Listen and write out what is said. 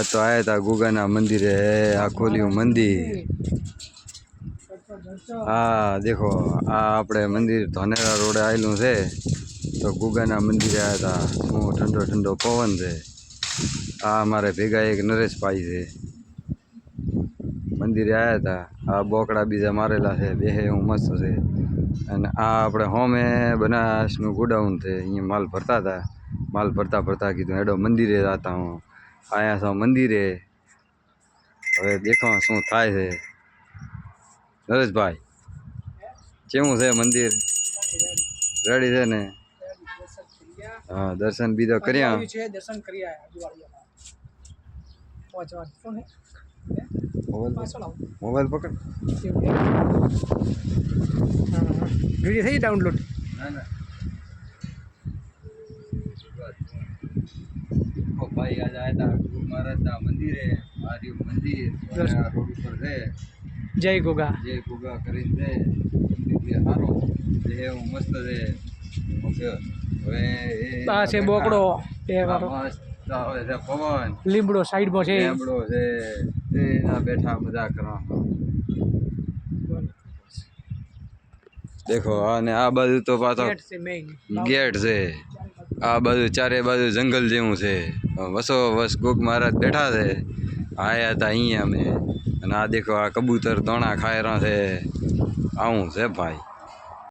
तो आया था गुगाना मंदिर है, आ खोलियो मंदिर। हाँ देखो आ अपने मंदिर धनेरा रोड आयलू से तो गुगाना मंदिर आया था। शू ठंडो ठंडो पवन से। आ हमारे भेगा एक नरेश भाई से मंदिर आया था। आ बोकड़ा बीजा मारेला है बेहे मस्त से। आ अपने होमे बनासनु गोडाउन थे, अँ माल भरता था। माल भरता भरता कीधुं हेडो मंदिरे जाता हूँ। आया छो मंदिरे, हवे देखो शू थाय छे। नरेश भाई केवुं छे मंदिर? रेडी छे ने? हाँ दर्शन भी तो कर्या। दर्शन कर्या मोबाइल पकड़। वीडियो थी डाउनलोड ना ना भाई आज आया था गुरु महाराज ना मंदिर है। आज मंदिर रोड पर है। जय गोगा करीन છે મંદિર સારો છે, મસ્ત છે। ઓકે હવે આ છે બોકડો એ વાળો મસ્ત આવે છે પવન। લીમડો સાઈડ માં છે, લીમડો છે એના બેઠા મજા કરવા। देखो आने आ बाजू तो पाछो गेट से। आ बाजू चारे बाजू जंगल जेवुं छे। वसो वस गुग महाराज बैठा थे। आया था अँ में। आ देखो आ कबूतर दाणा खाए रहा थे। आऊँ से भाई।